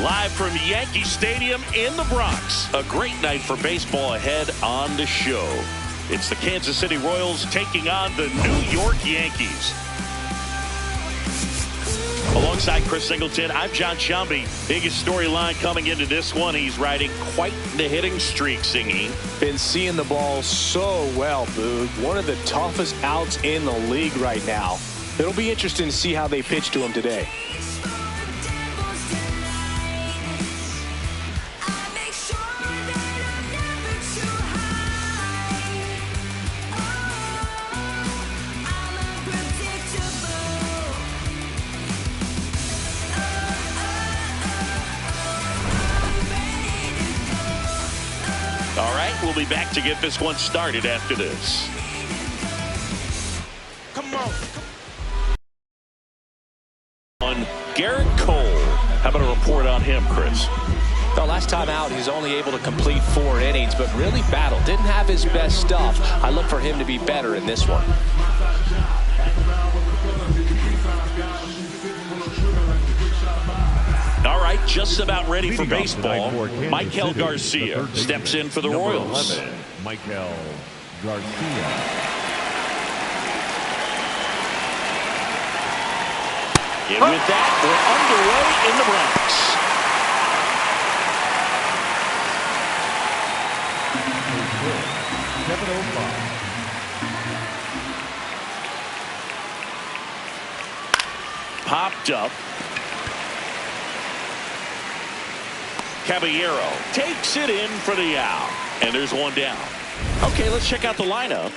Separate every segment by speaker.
Speaker 1: Live from Yankee Stadium in the Bronx. A great night for baseball ahead on the show. It's the Kansas City Royals taking on the New York Yankees. Alongside Chris Singleton, I'm John Shambi. Biggest storyline coming into this one. He's riding quite the hitting streak, Singy.
Speaker 2: Been seeing the ball so well, Boog. One of the toughest outs in the league right now. It'll be interesting to see how they pitch to him today.
Speaker 1: All right, we'll be back to get this one started after this.
Speaker 3: Come on.
Speaker 1: On Garrett Cole. How about a report on him, Chris?
Speaker 2: The last time out, he's only able to complete 4 innings, but really battled. Didn't have his best stuff. I look for him to be better in this one.
Speaker 1: All right, just about ready for baseball. Michael Garcia steps in for the Royals.
Speaker 3: Michael Garcia.
Speaker 1: And with that, we're underway in the Bronx. Popped up. Caballero takes it in for the out. And there's one down. Okay, let's check out the lineup.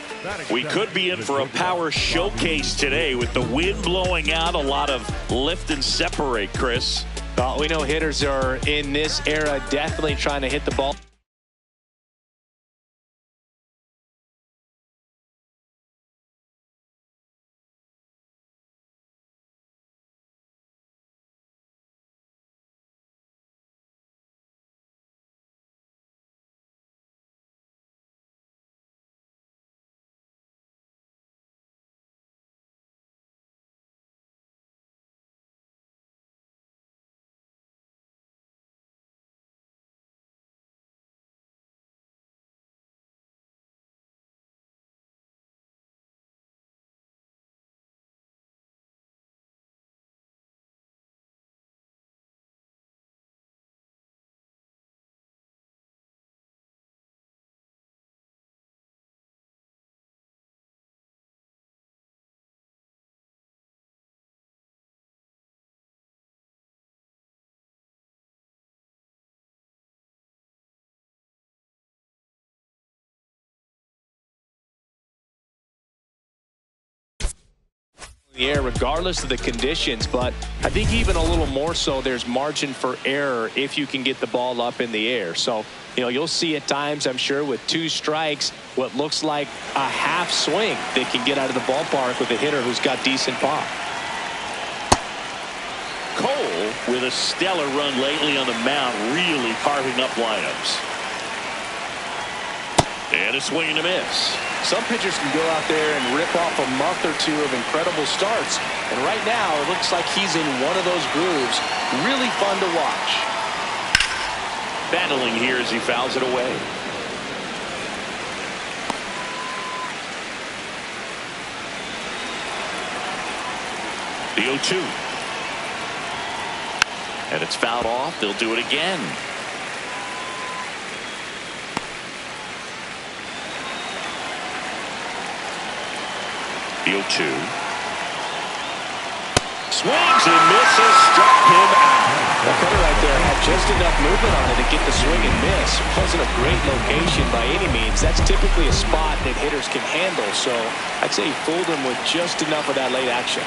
Speaker 1: We could be in for a power showcase today with the wind blowing out, a lot of lift and separate, Chris.
Speaker 2: Well, we know hitters are in this era definitely trying to hit the ball. The air regardless of the conditions, but I think even a little more so there's margin for error if you can get the ball up in the air. So, you know, you'll see at times, I'm sure, with 2 strikes, what looks like a half swing they can get out of the ballpark with a hitter who's got decent pop.
Speaker 1: Cole with a stellar run lately on the mound, really carving up lineups. And a swing and a miss.
Speaker 2: Some pitchers can go out there and rip off a month or 2 of incredible starts. And right now, it looks like he's in one of those grooves. Really fun to watch.
Speaker 1: Battling here as he fouls it away. The 0-2. And it's fouled off. They'll do it again. The 0-2. Swings and misses, struck him out.
Speaker 2: The cutter right there had just enough movement on it to get the swing and miss. Wasn't a great location by any means. That's typically a spot that hitters can handle, so I'd say he fooled him with just enough of that late action.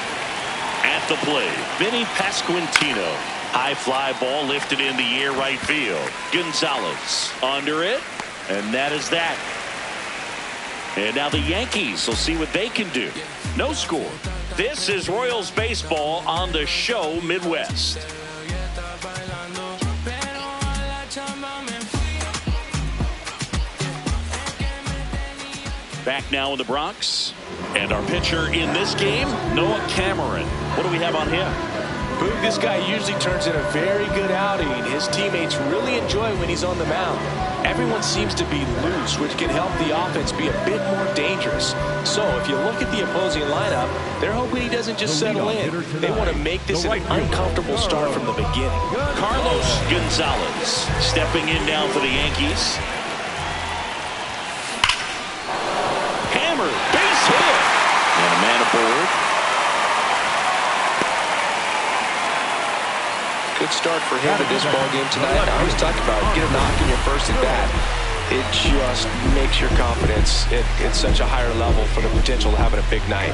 Speaker 1: At the plate, Vinny Pasquantino. High fly ball lifted in the air right field. Gonzalez under it, and that is that. And now the Yankees will see what they can do. No score. This is Royals baseball on the show Midwest. Back now in the Bronx. And our pitcher in this game, Noah Cameron. What do we have on him?
Speaker 2: Boog, this guy usually turns in a very good outing. His teammates really enjoy when he's on the mound. Everyone seems to be loose, which can help the offense be a bit more dangerous. So if you look at the opposing lineup, they're hoping he doesn't just settle in. They want to make this an uncomfortable start from the beginning.
Speaker 1: Carlos Gonzalez stepping in now for the Yankees. Hammer, base hit. And a man aboard.
Speaker 2: Good start for him in this ball game tonight. I was talking about get a knock in your first at bat. It just makes your confidence at such a higher level for the potential of having a big night.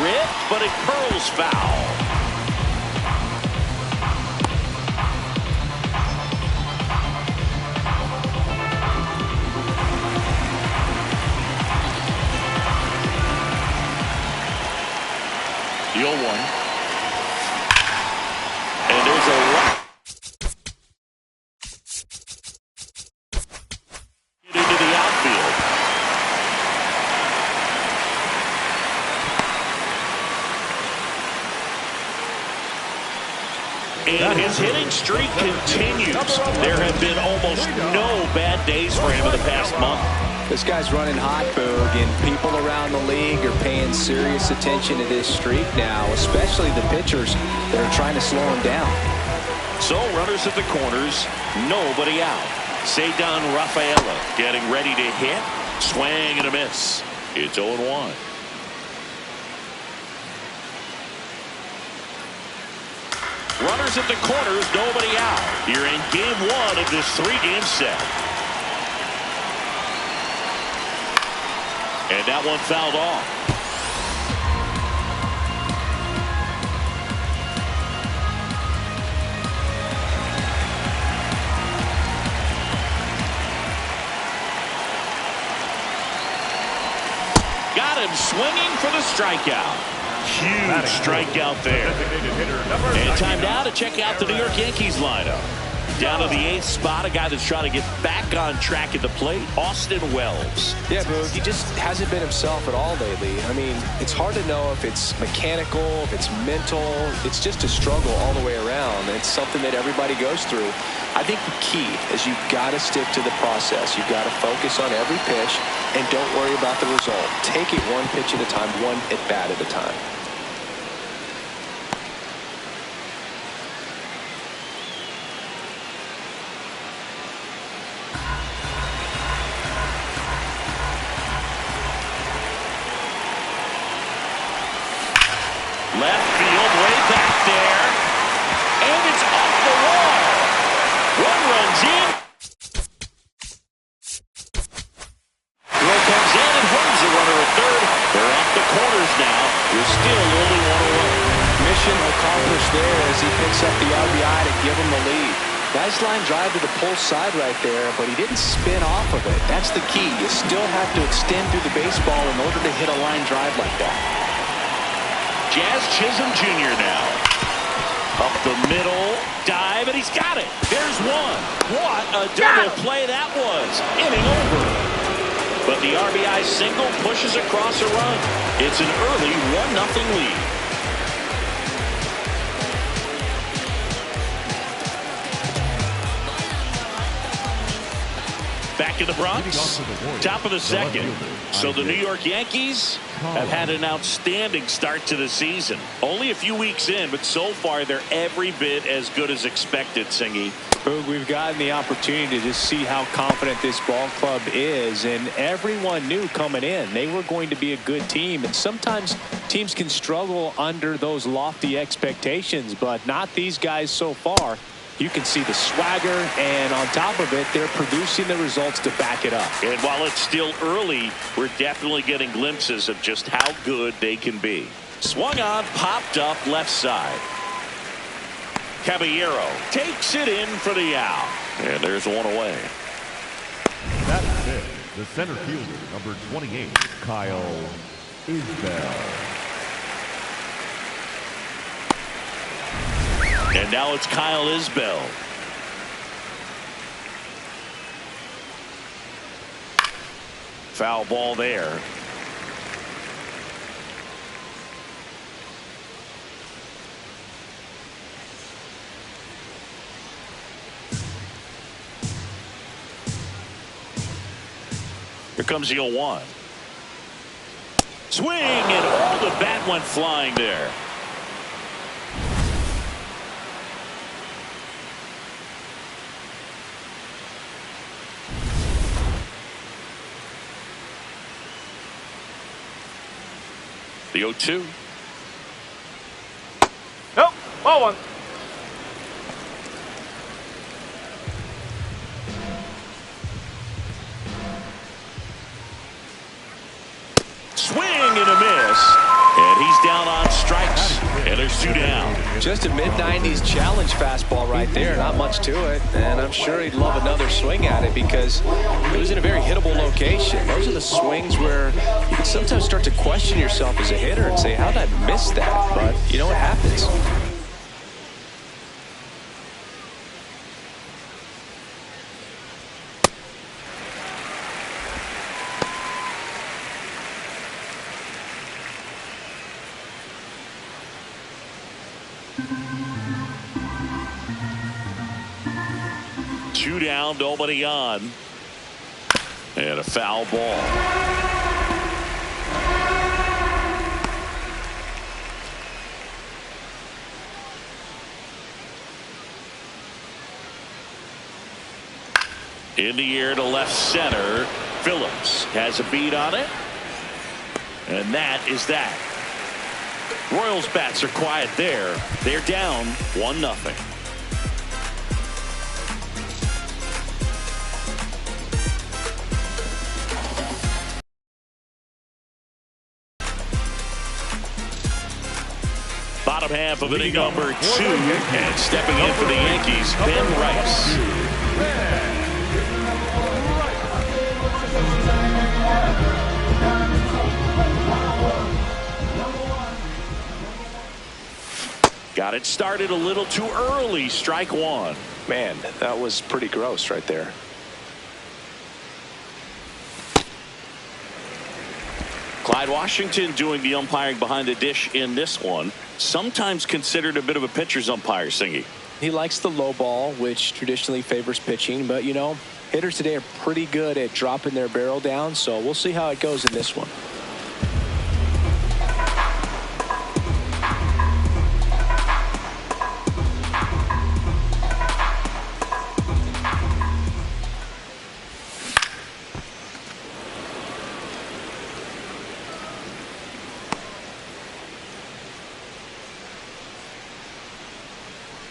Speaker 1: Ripped, but it curls foul. The 0-1. And there's a right. Get into the outfield. And his hitting streak continues. There have been almost no bad days for him in the past month.
Speaker 2: This guy's running hot, Boog, and people around the league are paying serious attention to this streak now, especially the pitchers that are trying to slow him down.
Speaker 1: So runners at the corners, nobody out. Cedar Rafaela getting ready to hit. Swing and a miss. It's 0-1. Runners at the corners, nobody out. You're in game 1 of this 3-game set. And that one fouled off. Got him swinging for the strikeout. Huge strikeout there. And time now to check out the New York Yankees lineup. Down to the 8th spot, a guy that's trying to get back on track at the plate, Austin Wells.
Speaker 2: Yeah, Boog, he just hasn't been himself at all lately. I mean, it's hard to know if it's mechanical, if it's mental. It's just a struggle all the way around. It's something that everybody goes through. I think the key is you've got to stick to the process. You've got to focus on every pitch and don't worry about the result. Take it one pitch at a time, one at bat at a time.
Speaker 1: Left field, way back there. And it's off the wall. One runs in. Throw comes in and holds the runner at third. They're off the corners now. There's still only one away.
Speaker 2: Mission accomplished there as he picks up the RBI to give him the lead. Nice line drive to the pull side right there, but he didn't spin off of it. That's the key. You still have to extend through the baseball in order to hit a line drive like that.
Speaker 1: Jazz Chisholm Jr. now. Up the middle, dive, and he's got it. There's one. What a double play that was. Inning over. But the RBI single pushes across a run. It's an early 1-0 lead. Back in the Bronx, top of the second. So the New York Yankees have had an outstanding start to the season. Only a few weeks in, but so far they're every bit as good as expected, Singy.
Speaker 2: We've gotten the opportunity to just see how confident this ball club is, and everyone knew coming in they were going to be a good team. And sometimes teams can struggle under those lofty expectations, but not these guys so far. You can see the swagger, and on top of it, they're producing the results to back it up.
Speaker 1: And while it's still early, we're definitely getting glimpses of just how good they can be. Swung on, popped up left side. Caballero takes it in for the out. And there's one away.
Speaker 3: That's it. The center fielder, number 28, Kyle Isbell.
Speaker 1: And And now it's Kyle Isbell. Foul ball there. Here comes the 0-1. Swing, and all the bat went flying there. The 0-2.
Speaker 4: Nope, ball one.
Speaker 1: Swing and a miss. And he's down on strikes. And there's 2 down.
Speaker 2: Just a mid-90s challenge fastball right there. Not much to it. And I'm sure he'd love another swing at it because it was in a very hittable location. Those are the swings where you can sometimes start to question yourself as a hitter and say, how did I miss that? But you know what happens.
Speaker 1: Two down, nobody on. And a foul ball. In the air to left center. Phillips has a beat on it. And that is that. Royals bats are quiet there. They're down 1-0. Bottom half of inning number 2, and stepping in for the Yankees, Ben Rice. Got it started a little too early. Strike 1.
Speaker 2: Man, that was pretty gross right there.
Speaker 1: Clyde Washington doing the umpiring behind the dish in this one. Sometimes considered a bit of a pitcher's umpire, Singy.
Speaker 2: He likes the low ball, which traditionally favors pitching. But, you know, hitters today are pretty good at dropping their barrel down. So we'll see how it goes in this one.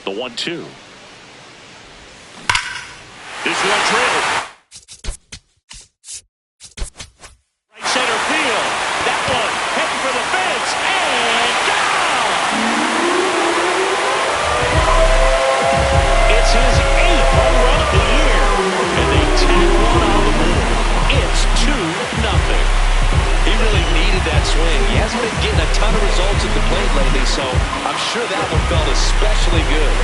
Speaker 1: The 1-2. This one drilled. Right center field. That one heading for the fence and down. It's his 8th home run of the year, and they tack one on the board. It's 2-0.
Speaker 2: He really needed that swing. He hasn't been getting a ton of results at the plate lately, so I'm sure that one felt especially good.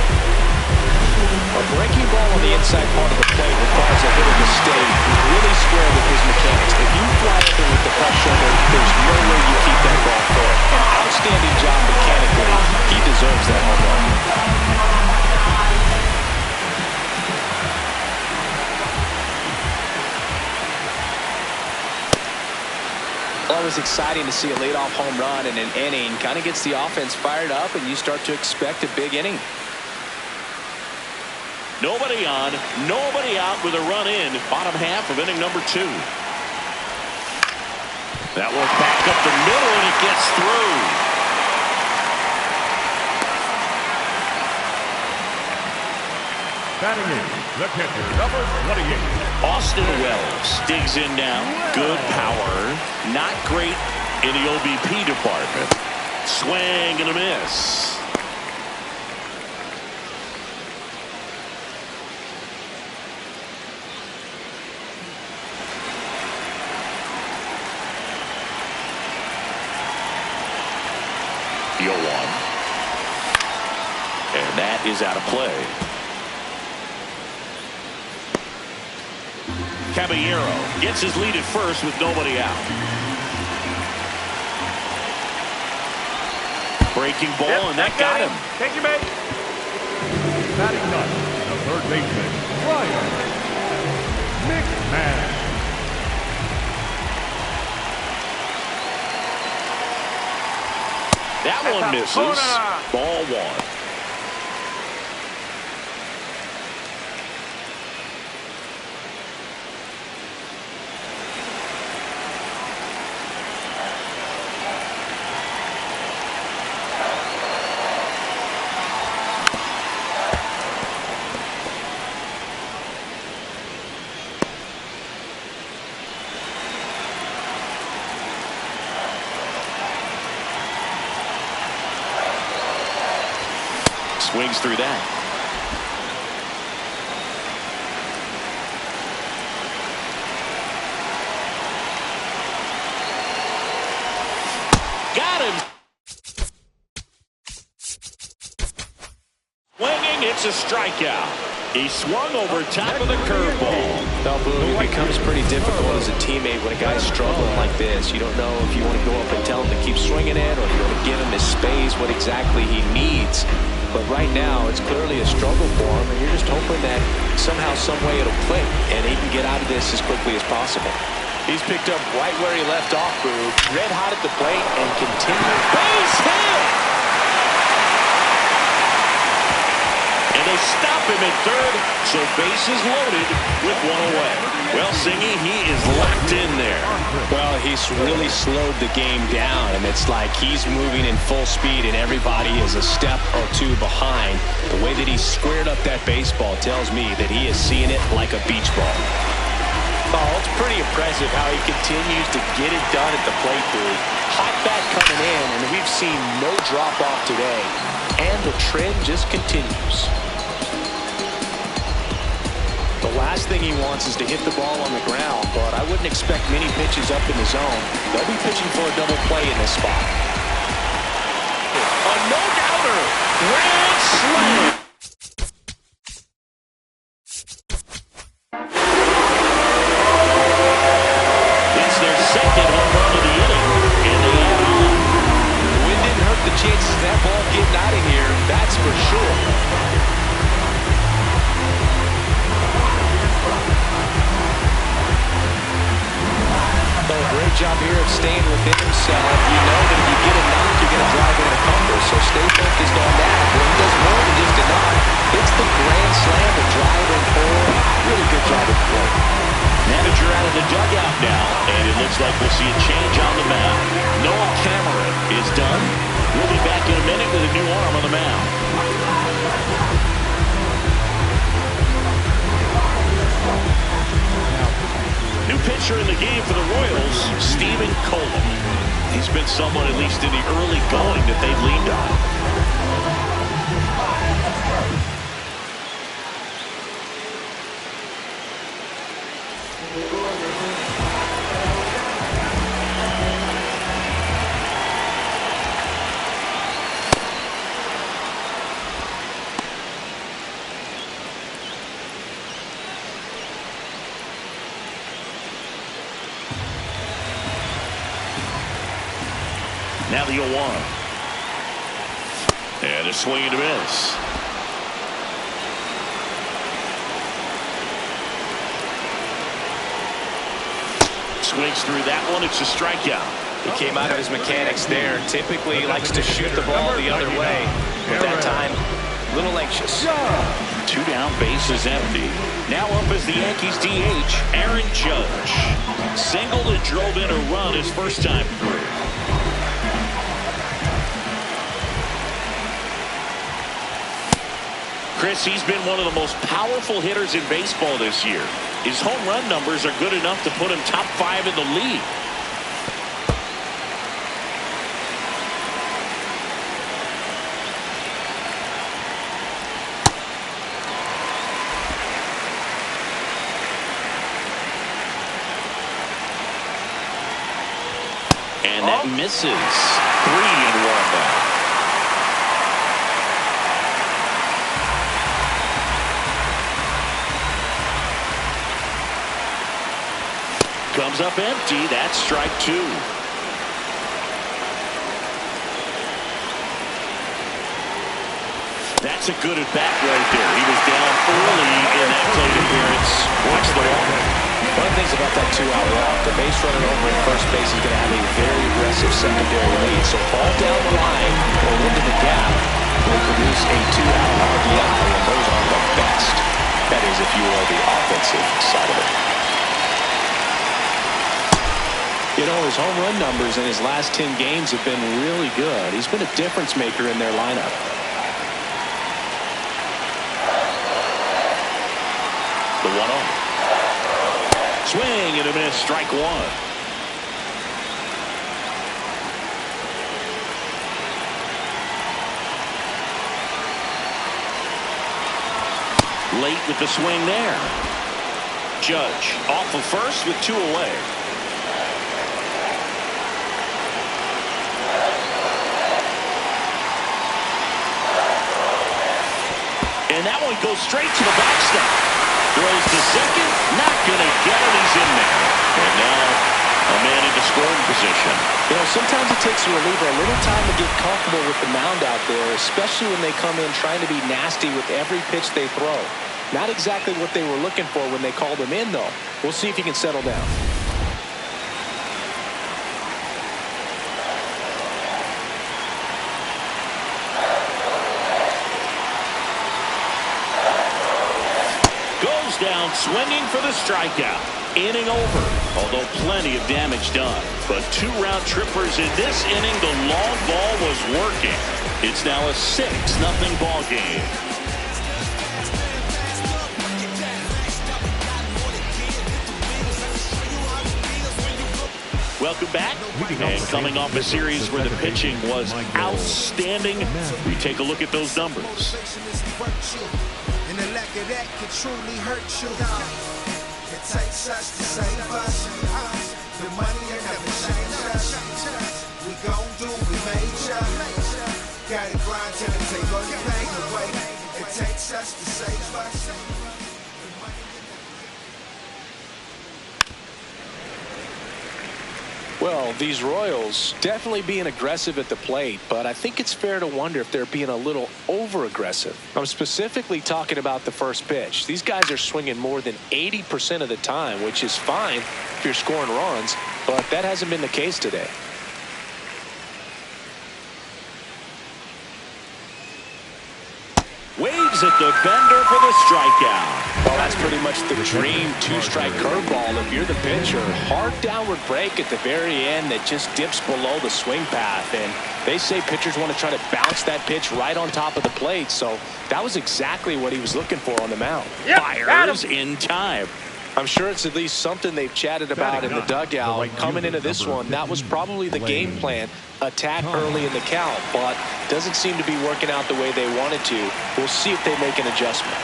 Speaker 2: A breaking ball on the inside part of the plate requires a hitter to stay really square with his mechanics. If you fly up there with the pressure, there's no way you keep that ball fair. An outstanding job mechanically. He deserves that home run. Well, it was exciting to see a leadoff home run in an inning. Kind of gets the offense fired up, and you start to expect a big inning.
Speaker 1: Nobody on, nobody out with a run in. Bottom half of inning number 2. That one back up the middle, and it gets through.
Speaker 3: Batting in, the catcher, number 28.
Speaker 1: Austin Wells digs in now. Good power. Not great in the OBP department. Swing and a miss. The 0-1. And that is out of play. Caballero gets his lead at first with nobody out. Breaking ball, and that got him.
Speaker 3: Take your mate. Batting ninth, the third baseman, Ryan McMahon.
Speaker 1: That one misses. Ball one. Swings through that. Got him. Swinging, it's a strikeout. He swung over top of the curveball.
Speaker 2: Now, Boone, it becomes pretty difficult as a teammate when a guy's struggling like this. You don't know if you want to go up and tell him to keep swinging it, or if you want to give him his space, what exactly he needs. But right now, it's clearly a struggle for him, and you're just hoping that somehow, some way it'll click, and he can get out of this as quickly as possible.
Speaker 4: He's picked up right where he left off, Boone. Red hot at the plate and continue.
Speaker 1: Base hit! And they stop him at third, so bases loaded with one away. Well, Singy, he is locked in there.
Speaker 2: Well, he's really slowed the game down, and it's like he's moving in full speed, and everybody is a step or two behind. The way that he squared up that baseball tells me that he is seeing it like a beach ball.
Speaker 4: Oh, it's pretty impressive how he continues to get it done at the plate, Boone. Hot bat coming in, and we've seen no drop-off today. And the trend just continues.
Speaker 2: The last thing he wants is to hit the ball on the ground, but I wouldn't expect many pitches up in the zone. They'll be pitching for a double play in this spot.
Speaker 1: A no-doubter. Grand slam. It's their second home run of the inning, and they add on.
Speaker 2: The wind didn't hurt the chances of that ball getting out of here, that's for sure. Great job here of staying within himself. You know that if you get a knock, you're going to drive in a couple, so stay focused on that. But he does more than just a knock. It's the grand slam, the drive in four. Really good job at the plate.
Speaker 1: Manager out of the dugout now, and it looks like we'll see a change on the mound. Noah Cameron is done. We'll be back in a minute with a new arm on the mound. New pitcher in the game for the Royals, Stephen Coleman. He's been someone, at least in the early going, that they've leaned on. Now the 0-1. And a swing and a miss. Swings through that one. It's a strikeout.
Speaker 2: He came out of his mechanics there. Typically, he likes to shoot the ball the other way. But that time, a little anxious.
Speaker 1: 2 down, bases empty. Now up as the Yankees DH, Aaron Judge. Singled and drove in a run his first time through. Chris, he's been one of the most powerful hitters in baseball this year. His home run numbers are good enough to put him top 5 in the league. And that misses. 3-1 now. Comes up empty. That's strike two. That's a good at bat right there. He was down early in that plate appearance. Works the walk.
Speaker 2: One of the things about that two-out walk, the base runner over at first base is going to have a very aggressive secondary lead. So ball down the line or into the gap will produce a two-out RBI, and those are the best. That is, if you are the offensive side of it. You know, his home run numbers in his last 10 games have been really good. He's been a difference maker in their lineup.
Speaker 1: The 1-0. Swing and a miss, strike one. Late with the swing there. Judge off of first with two away. And that one goes straight to the backstop. Throws to second, not going to get it. He's in there. And now a man into scoring position.
Speaker 2: You know, sometimes it takes a reliever a little time to get comfortable with the mound out there, especially when they come in trying to be nasty with every pitch they throw. Not exactly what they were looking for when they called him in, though. We'll see if he can settle down.
Speaker 1: Down swinging for the strikeout. Inning over, although plenty of damage done. But two round trippers in this inning. The long ball was working. It's now a 6-0 ball game. Welcome back. And coming off a series where the pitching was outstanding, we take a look at those numbers.
Speaker 5: And the lack of that can truly hurt you. It takes us to save us. The money will never change us. We gon' do what we made ya. Gotta grind till it take all your pain away. It takes us to save us.
Speaker 2: Well, these Royals definitely being aggressive at the plate, but I think it's fair to wonder if they're being a little over-aggressive. I'm specifically talking about the first pitch. These guys are swinging more than 80% of the time, which is fine if you're scoring runs, but that hasn't been the case today.
Speaker 1: Waves at the bender for the strikeout.
Speaker 2: Well, that's pretty much the dream two-strike curveball if you're the pitcher. Hard downward break at the very end that just dips below the swing path. And they say pitchers want to try to bounce that pitch right on top of the plate. So that was exactly what he was looking for on the mound.
Speaker 1: Fires in time.
Speaker 2: I'm sure it's at least something they've chatted about in the dugout. Coming into this one, that was probably the game plan. Attack early in the count, but doesn't seem to be working out the way they wanted to. We'll see if they make an adjustment.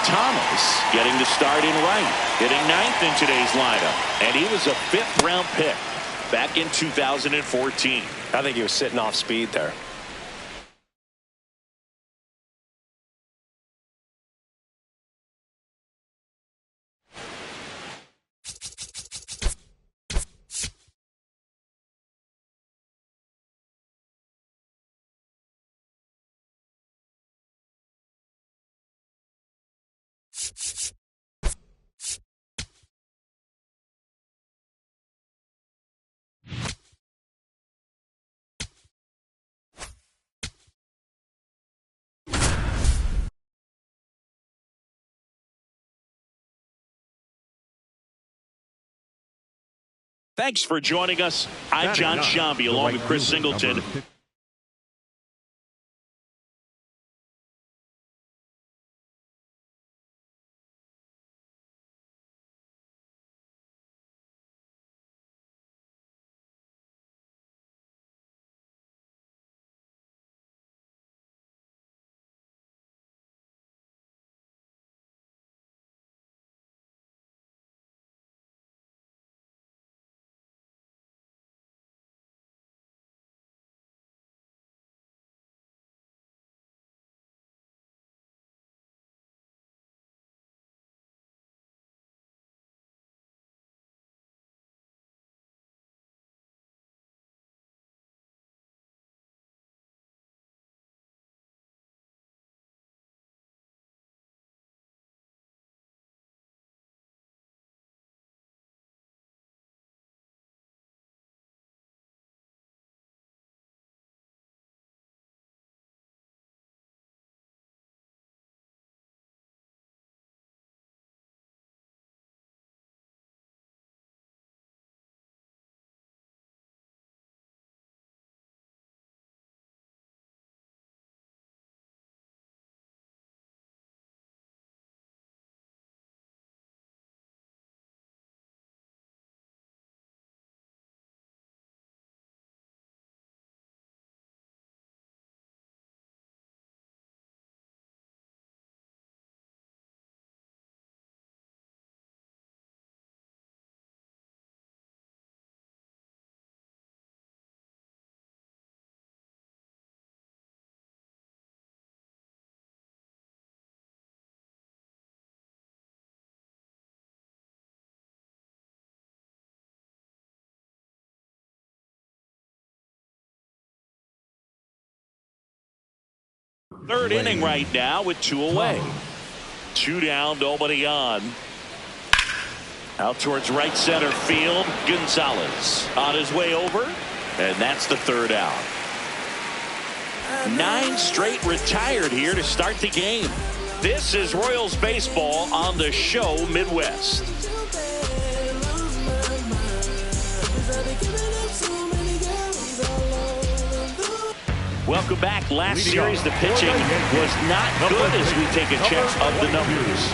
Speaker 1: Thomas getting the start in right, hitting ninth in today's lineup, and he was a 5th-round pick back in 2014.
Speaker 2: I think he was sitting off speed there.
Speaker 1: Thanks for joining us. I'm John Shambi along with Chris Singleton. Third inning right now with 2 away. 2 down, nobody on. Out towards right center field. Gonzalez on his way over. And that's the 3rd out. 9 straight retired here to start the game. This is Royals baseball on the show Midwest. Welcome back. Last series, the pitching was not good as we take a check of the numbers.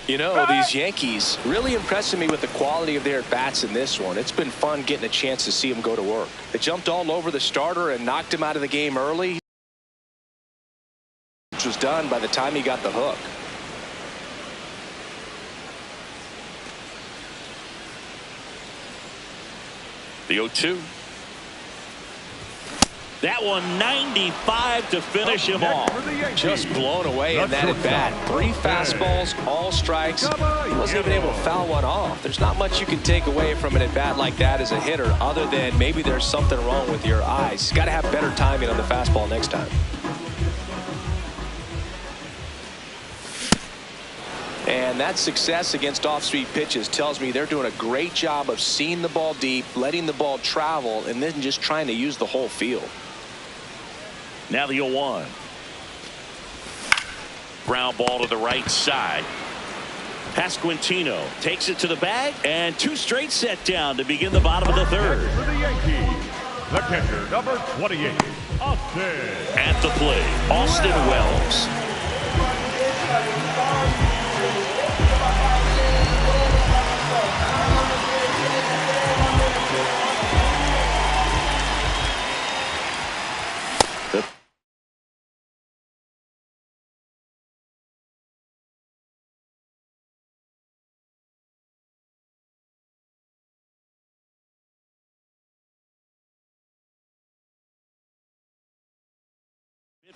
Speaker 4: You know, these Yankees really impressing me with the quality of their at-bats in this one. It's been fun getting a chance to see them go to work. They jumped all over the starter and knocked him out of the game early, which was done by the time he got the hook.
Speaker 1: The 0-2. That one 95 to finish him off.
Speaker 4: Just blown away in that at bat. 3 fastballs, all strikes. He wasn't even able to foul one off. There's not much you can take away from an at bat like that as a hitter, other than maybe there's something wrong with your eyes. Got to have better timing on the fastball next time. And that success against off-speed pitches tells me they're doing a great job of seeing the ball deep, letting the ball travel, and then just trying to use the whole field.
Speaker 1: Now the 0-1. Ground ball to the right side. Pasquantino takes it to the bag, and 2 straight set down to begin the bottom of the 3rd.
Speaker 3: For the Yankees, the catcher, number 28, Austin.
Speaker 1: At the plate, Austin Wells.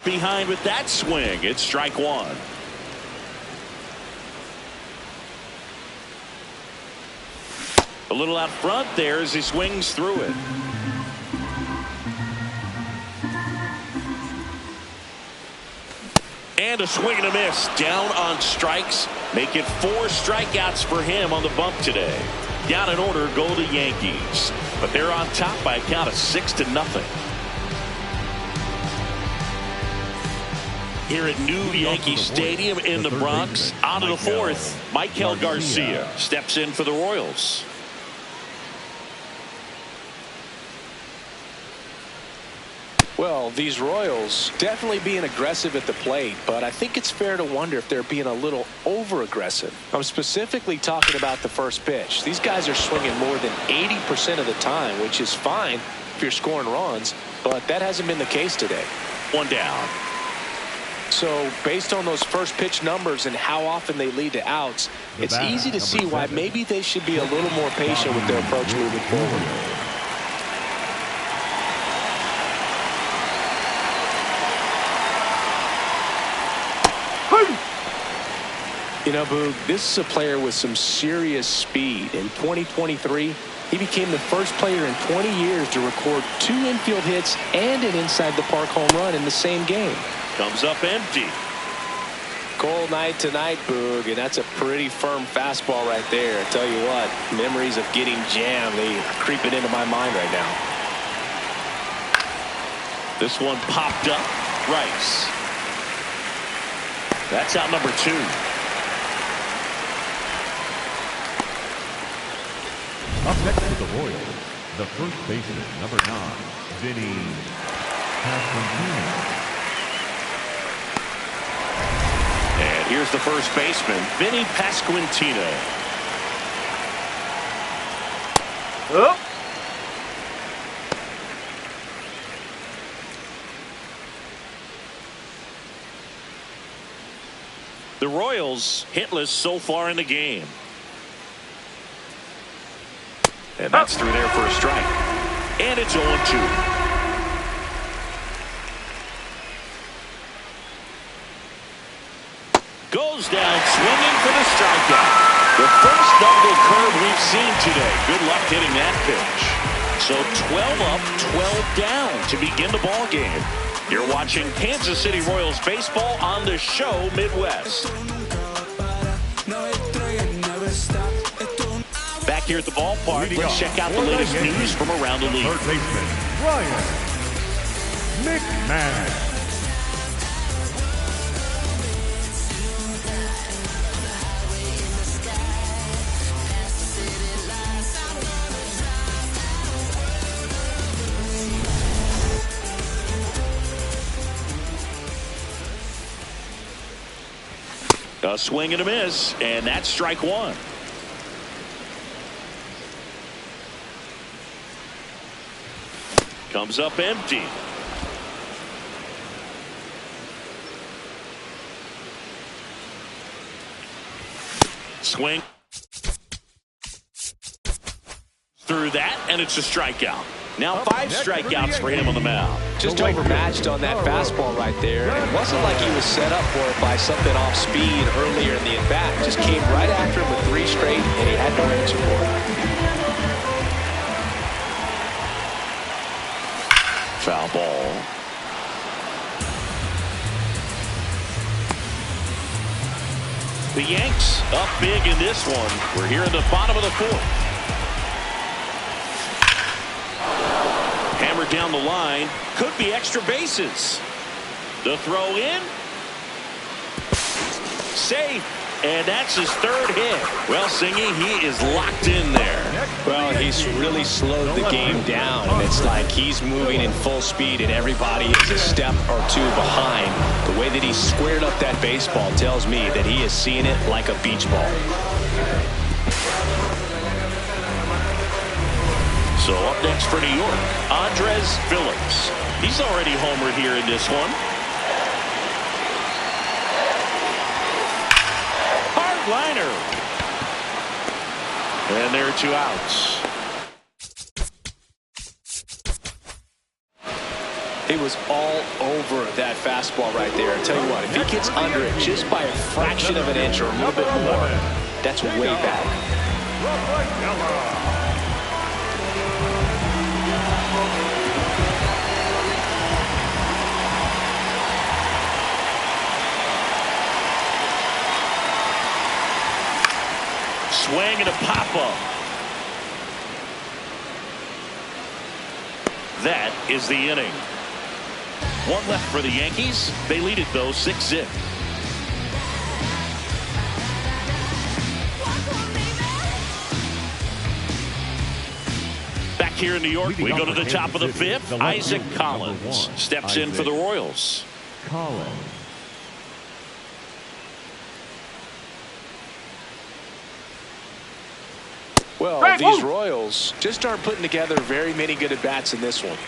Speaker 1: Behind with that swing. It's strike 1. A little out front there as he swings through it. And a swing and a miss. Down on strikes. Make it 4 strikeouts for him on the bump today. Down in order go the Yankees. But they're on top by a count of 6-0. Here at New Yankee Stadium in the Bronx. On to the 4th. Michael Garcia steps in for the Royals.
Speaker 4: Well, these Royals definitely being aggressive at the plate, but I think it's fair to wonder if they're being a little over-aggressive. I'm specifically talking about the first pitch. These guys are swinging more than 80% of the time, which is fine if you're scoring runs, but that hasn't been the case today.
Speaker 1: 1 down.
Speaker 4: So based on those first pitch numbers and how often they lead to outs, it's easy to see why maybe they should be a little more patient with their approach moving forward. You know, Boog, this is a player with some serious speed. In 2023, he became the first player in 20 years to record 2 infield hits and an inside-the-park home run in the same game.
Speaker 1: Comes up empty.
Speaker 4: Cold night tonight, Boog, and that's a pretty firm fastball right there. I tell you what, memories of getting jammed, they are creeping into my mind right now.
Speaker 1: This one popped up. Rice. That's out number 2.
Speaker 3: Up next for the Royals, the first baseman, number 9, Vinny Pasquantino.
Speaker 1: And here's the first baseman, Vinny Pasquantino.
Speaker 6: Oh.
Speaker 1: The Royals hitless so far in the game. And that's through there for a strike. And it's 0-2. Goes down swinging for the strikeout. The first double curve we've seen today. Good luck hitting that pitch. So 12 up, 12 down to begin the ball game. You're watching Kansas City Royals baseball on the show Midwest. Back here at the ballpark, let's check out the latest news from around the league.
Speaker 3: Third baseman, Ryan McMahon.
Speaker 1: A swing and a miss, and that's strike one. Comes up empty. Swing. Through that, and it's a strikeout. Now 5 strikeouts for him on the mound.
Speaker 2: Just overmatched on that fastball right there. It wasn't like he was set up for it by something off speed earlier in the at-bat. Just came right after him with 3 straight, and he had no answer for it.
Speaker 1: Foul ball. The Yanks up big in this one. We're here in the bottom of the 4th. Hammered down the line. Could be extra bases. The throw in. Safe. And that's his 3rd hit. Well, Singy, he is locked in there.
Speaker 2: Well, he's really slowed the game down, and it's like he's moving in full speed, and everybody is a step or 2 behind. The way that he squared up that baseball tells me that he is seeing it like a beach ball.
Speaker 1: So up next for New York, Andres Phillips. He's already homered here in this one. Hard liner. And there are 2 outs.
Speaker 2: He was all over that fastball right there. I tell you what, if he gets under it just by a fraction of an inch or a little bit more, that's way back.
Speaker 1: Swing and a pop-up. That is the inning. 1 left for the Yankees. They lead it, though, 6-0. Back here in New York, we go to the top of the 5th. Isaac Collins steps in for the Royals.
Speaker 3: Collins.
Speaker 2: Well, these Royals just aren't putting together very many good at-bats in this one.